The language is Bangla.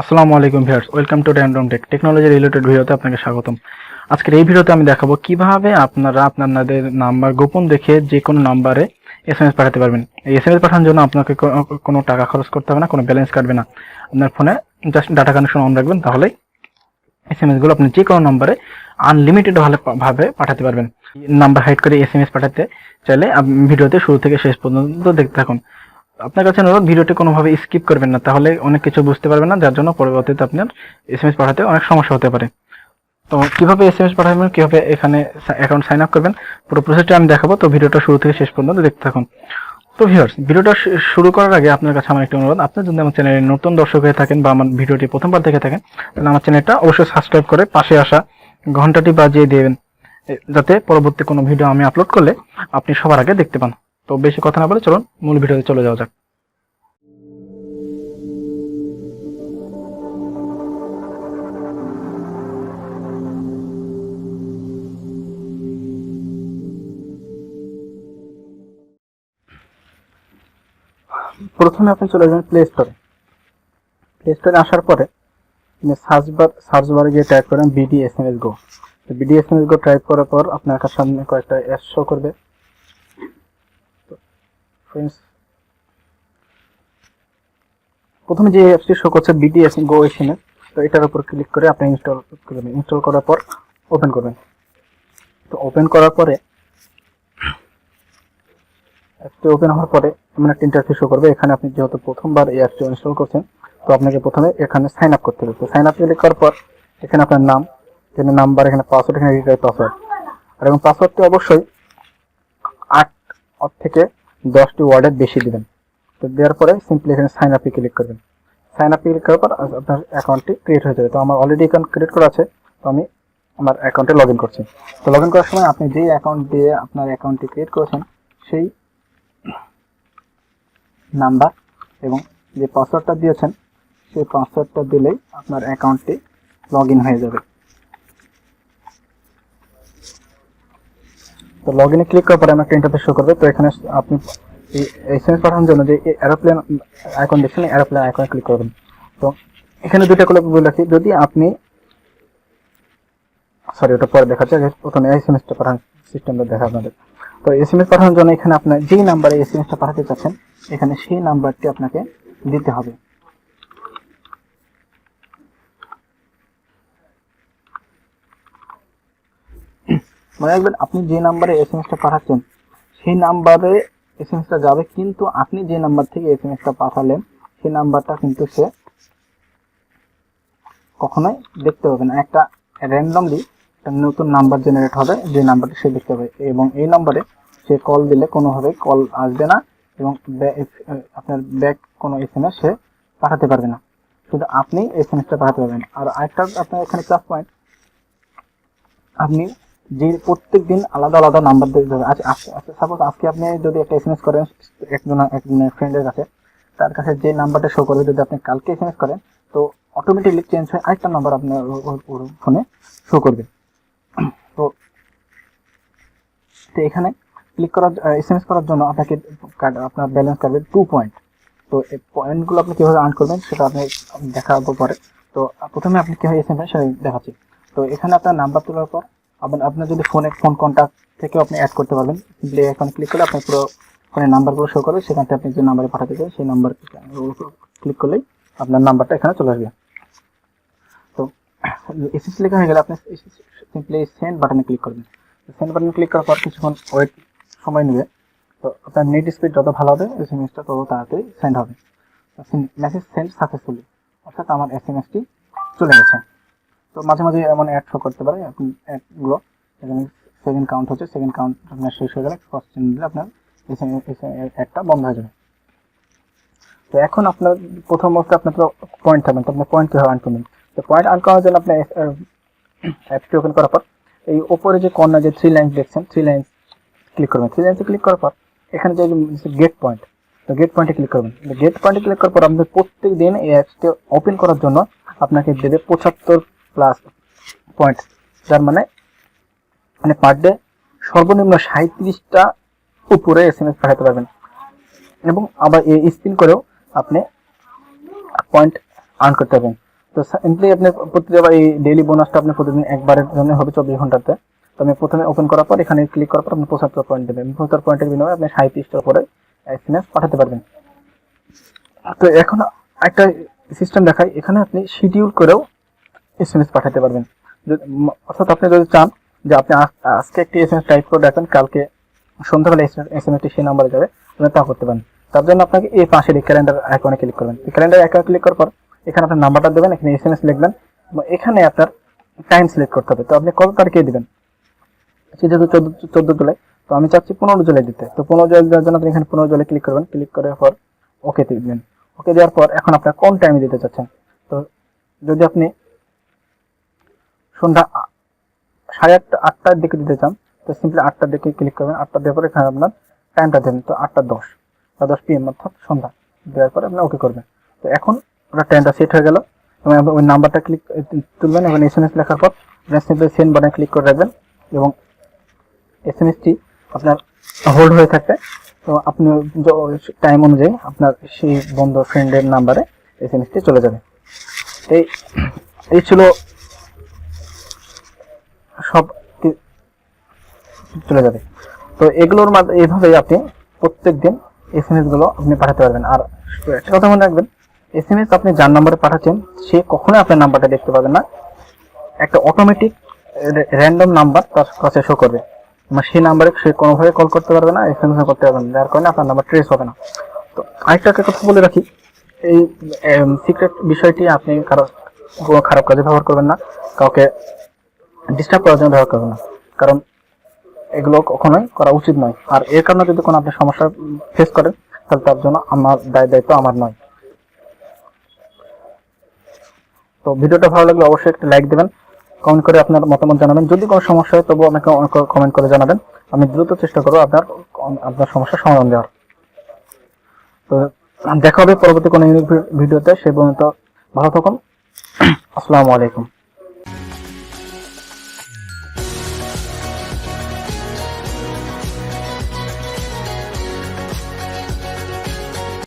আসসালামু আলাইকুম viewers, welcome to random technology related ভিডিওতে আপনাকে স্বাগতম। আজকের এই ভিডিওতে আমি দেখাবো কিভাবে আপনারা আপনাদের নাম্বার গোপন দেখে যে কোনো নাম্বারে এসএমএস পাঠাতে পারবেন। এই এসএমএস পাঠানোর জন্য আপনাকে কোনো টাকা খরচ করতে হবে না, কোনো ব্যালেন্স কাটবে না। আপনার ফোনে জাস্ট ডাটা কানেকশন অন রাখবেন, তাহলেই এসএমএস গুলো আপনি যে কোনো নাম্বারে আনলিমিটেড ভাবে পাঠাতে পারবেন। নাম্বার হাইড করে এসএমএস পাঠাতে চাইলে ভিডিওতে শুরু থেকে শেষ পর্যন্ত দেখতে থাকুন। আপনার কাছে অনুরোধ, ভিডিওটি কোনোভাবে স্কিপ করবেন না, তাহলে অনেক কিছু বুঝতে পারবেন না, যার জন্য পরবর্তীতে আপনার এসএমএস পাঠাতে অনেক সমস্যা হতে পারে। তো কিভাবে এসএমএস পাঠাবেন, কিভাবে এখানে অ্যাকাউন্ট সাইন আপ করবেন, পুরো প্রসেসটা আমি দেখাবো। তো ভিডিওটা শুরু থেকে শেষ পর্যন্ত দেখতে থাকুন। তো ভিউয়ার্স, ভিডিওটা শুরু করার আগে আপনার কাছে আমার একটি অনুরোধ, আপনি যদি আমার চ্যানেলে নতুন দর্শক হয়ে থাকেন বা আমার ভিডিওটি প্রথমবার দেখে থাকেন, তাহলে আমার চ্যানেলটা অবশ্যই সাবস্ক্রাইব করে পাশে আসা ঘন্টাটি বাজিয়ে দেবেন, যাতে পরবর্তী কোনো ভিডিও আমি আপলোড করলে আপনি সবার আগে দেখতে পান। তো বেশি কথা না বলে চলুন মূল ভিডিওতে চলে যাওয়া যাক। প্রথমে আপনি চলে যাবেন প্লে স্টোরে। প্লে স্টোরে আসার পরে সার্চ বারে গিয়ে টাইপ করেন বিডি এসএমএস গো। তো বিডি এসএমএস গো টাইপ করার পর আপনার কাছে সামনে কয়েকটা অ্যাপস শো করবে। তো ফ্রেন্ডস, প্রথমে যে অ্যাপসটি শো করছে বিডি গো এসএমএস, তো এটার উপর ক্লিক করে আপনি ইনস্টল করবেন। ইনস্টল করার পর ওপেন করবেন। তো ওপেন করার পরে অ্যাপটি ওপেন হওয়ার পরে এমন একটা ইন্টারফেস শো করবে। এখানে আপনি যেহেতু প্রথমবার এই অ্যাপটি ইনস্টল করছেন, তো আপনাকে প্রথমে এখানে সাইন আপ করতে হবে। তো সাইন আপ ক্লিক করার পর এখানে আপনার নাম, এখানে নাম্বার, এখানে পাসওয়ার্ড, এখানে রিটার্ন পাসওয়ার্ড। আর এবং পাসওয়ার্ডটি অবশ্যই 8 থেকে 10টি ওয়ার্ডের বেশি দিবেন। তো দেওয়ার পরে সিম্পলি এখানে সাইন আপে ক্লিক করবেন। সাইন আপে ক্লিক করার পর আপনার অ্যাকাউন্টটি ক্রিয়েট হয়ে যাবে। তো আমার অলরেডি অ্যাকাউন্ট ক্রিয়েট করা আছে, তো আমি আমার অ্যাকাউন্টে লগ ইন করছি। তো লগ ইন করার সময় আপনি যেই অ্যাকাউন্ট দিয়ে আপনার অ্যাকাউন্টটি ক্রিয়েট করেছেন, সেই নাম্বার এবং যে পাসওয়ার্ডটা দিয়েছেন সেই পাসওয়ার্ডটা দিলেই আপনার অ্যাকাউন্টটি লগ ইন হয়ে যাবে। তো লগ ইনে ক্লিক করার পরে আমার একটা ইন্টারফেস শো করবে। তো এখানে আপনি এই এসএমএস পাঠানোর জন্য যে এরোপ্লেন আইকন দেখছেন, এরোপ্লেন আইকনে ক্লিক করবেন। তো এখানে দুইটা করে বলে রাখি, যদি আপনি ওটা পরে দেখাচ্ছে, প্রথমে এসএমএসটা পাঠানোর সিস্টেমটা দেখা আপনাদের। তো এসএমএস পাঠানোর জন্য এখানে আপনার যেই নাম্বারে এসএমএসটা পাঠাতে চাচ্ছেন, এখানে সেই নাম্বারটি আপনাকে দিতে হবে। মনে রাখবেন, আপনি যে নাম্বারে এসএমএসটা পাঠাচ্ছেন সেই নাম্বারে এসএমএসটা যাবে, কিন্তু আপনি যে নাম্বার থেকে এসএমএসটা পাঠালেন সেই নাম্বারটা কিন্তু সে কখনোই দেখতে পাবে না। একটা র্যান্ডমলি একটা নতুন নাম্বার জেনারেট হবে, যে নাম্বারটা সে দেখতে পাবে, এবং এই নাম্বারে সে কল দিলে কোনোভাবে কল আসবে না, এবং আপনার ব্যাক কোনো এসএমএস সে পাঠাতে পারবে না, শুধু আপনি এসএমএসটা পাঠাতে পারবেন। আর আরেকটা আপনার এখানে প্লাস পয়েন্ট, আপনি যে প্রত্যেক দিন আলাদা আলাদা নাম্বার দিতে হবে। সাপোজ আজকে আপনি যদি একটা এসএমএস করেন একজনের ফ্রেন্ডের কাছে, তার কাছে যে নাম্বারটা শো করবে, যদি আপনি কালকে এসএমএস করেন, তো অটোমেটিকলি চেঞ্জ হয়ে আরেকটা নাম্বার আপনার ফোনে শো করবে। তো এখানে ক্লিক করার এসএমএস করার জন্য আপনাকে আপনার ব্যালেন্স কাটবে 2 পয়েন্ট। তো এই পয়েন্টগুলো আপনি কিভাবে আর্ন করবেন সেটা আপনি দেখাবো পরে। তো প্রথমে আপনি কিভাবে এসএমএস সেটা দেখাচ্ছি। তো এখানে আপনার নাম্বার তোলার পর আপনার যদি ফোন কন্ট্যাক্ট থেকেও আপনি অ্যাড করতে পারবেন। সিম্পলি এখন ক্লিক করলে আপনার পুরো ফোনের নাম্বারগুলো শো করবে, সেখান থেকে আপনি যে নাম্বারে পাঠাতে চান সেই নাম্বার ক্লিক করলেই আপনার নাম্বারটা এখানে চলে আসবে। তো এসএমএস লেখা হয়ে গেলে আপনি সিম্পলি সেন্ড বাটনে ক্লিক করবেন। সেন্ড বাটনে ক্লিক করার পর কিছুক্ষণ ওয়েট সময় নেবে। তো আপনার নেট স্পিড যত ভালো হবে এসএমএসটা তত তাড়াতাড়ি সেন্ড হবে। মেসেজ সেন্ড সাকসেসফুলি, অর্থাৎ আমার এসএমএসটি চলে গেছে। তো মাঝে মাঝে এমন অ্যাড শো করতে পারে, আপনি অ্যাডগুলো এখানে সেকেন্ড কাউন্ট হচ্ছে, সেকেন্ড কাউন্ট আপনার শেষ হয়ে গেলে ফার্স্ট চিহ্ন দিলে আপনার অ্যাডটা বন্ধ হয়ে যাবে। তো এখন আপনার প্রথম অবস্থায় আপনার তো পয়েন্ট থাকবেন, তো আপনার পয়েন্ট কীভাবে আর্ন করবেন। তো পয়েন্ট আর্ন করার জন্য আপনার অ্যাপটি ওপেন করার পর এই ওপরে যে কর্নার যে 3 লাইন দেখছেন, 3 লাইন ক্লিক করবেন। 3 লাইনসে ক্লিক করার পর এখানে যে গেট পয়েন্ট, তো গেট পয়েন্টে ক্লিক করবেন। গেট পয়েন্টে ক্লিক করার পর আপনাদের প্রত্যেক দিন এই অ্যাপসটি ওপেন করার জন্য আপনাকে দেবে 75+ পয়েন্ট, যার মানে পার ডে সর্বনিম্ন 37টা উপরে এসএমএস পাঠাতে পারবেন, এবং আবার এই স্পিন করেও আপনি পয়েন্ট আর্ন করতে পারবেন। তো সিম্পলি আপনি প্রতিবার এই ডেইলি বোনাসটা আপনি প্রতিদিন একবারের জন্য হবে 24 ঘন্টাতে। তো আমি প্রথমে ওপেন করার পর এখানে ক্লিক করার পর আপনি 75 পয়েন্ট দেবেন। 75 পয়েন্টের বিনিময়ে আপনি 37টা করে এসএমএস পাঠাতে পারবেন। তো এখন একটা সিস্টেম দেখাই, এখানে আপনি শিডিউল করেও এসএমএস পাঠাতে পারবেন। অর্থাৎ আপনি যদি চান যে আপনি আজকে একটি এসএমএস টাইপ করে রাখবেন, কালকে সন্ধ্যাবেলা এসএমএসটি সেই নাম্বারে যাবে, আপনি তা করতে পারেন। তার জন্য আপনাকে এই পাশের এই ক্যালেন্ডার আইকনে ক্লিক করবেন। ক্যালেন্ডার আইকনে ক্লিক করার পর এখানে আপনার নাম্বারটা দেবেন, এখানে এসএমএস লিখবেন এবং এখানে আপনার টাইম সিলেক্ট করতে হবে। তো আপনি কত তারিখে দিবেন, যেহেতু 14 জুলাই, তো আমি চাচ্ছি 15 জুলাই দিতে। তো 15 জুলাই দেওয়ার জন্য আপনি এখানে 15 জুলাই ক্লিক করবেন। ক্লিক করার পর ওকে দিবেন। ওকে দেওয়ার পর এখন আপনার কোন টাইমে দিতে চাচ্ছেন। তো যদি আপনি সন্ধ্যা 8টার দিকে দিতে চান, তো সিম্পলি 8টার দিকে ক্লিক করবেন। 8টা দেওয়ার পর এখানে আপনার টাইমটা দেবেন, তো 8:10 বা 10 PM অর্থাৎ সন্ধ্যা দেওয়ার পরে আপনি ওকে করবেন। তো এখন আপনার টাইমটা সেট হয়ে গেল এবং ওই নাম্বারটা ক্লিক তুলবেন এবং এসএমএস লেখার পর আপনি সিম্পলি সেন্ড বাটনে ক্লিক করে রাখবেন এবং এসএমএসটি আপনার হোল্ড হয়ে থাকবে। তো আপনি টাইম অনুযায়ী আপনার সেই বন্ধু ফ্রেন্ডের নাম্বারে এসএমএসটি চলে যাবে। এই ছিল সব চলে যাবে। তো এগুলোর মাধ্যমে এইভাবেই আপনি প্রত্যেকদিন এসএমএস গুলো আপনি পাঠাতে পারবেন। আর একটা কথা মনে রাখবেন, এসএমএস আপনি যার নাম্বারে পাঠাচ্ছেন সে কখনোই আপনার নাম্বারটা দেখতে পাবে না, একটা অটোমেটিক র্যান্ডম নাম্বার তার কাছে শো করবে। সেই নাম্বারে সে কোনোভাবে কল করতে পারবে না, এসএমএস করতে পারবে না, যার কারণে আপনার নাম্বার ট্রেস হবে না। তো আরেকটা কথা বলে রাখি, এই সিক্রেট বিষয়টি আপনি কারো খারাপ কাজে ব্যবহার করবেন না, কাউকে ডিস্টার্ব করার জন্য ব্যবহার করবেন না, কারণ এগুলো কখনোই করা উচিত নয়। আর এর কারণে যদি কোনো আপনি সমস্যা ফেস করেন তাহলে তার জন্য আমার দায়িত্ব আমার নয়। তো ভিডিওটা ভালো লাগলে অবশ্যই একটা লাইক দেবেন, কমেন্ট করে আপনার মতামত জানাবেন। যদি কোনো সমস্যা হয় তবুও আমাকে কমেন্ট করে জানাবেন, আমি দ্রুত চেষ্টা করবো আপনার সমস্যার সমাধান দেওয়ার। তো দেখা হবে পরবর্তী কোনো ভিডিওতে, সে পর্যন্ত ভালো থাকুন। আসসালামু আলাইকুম।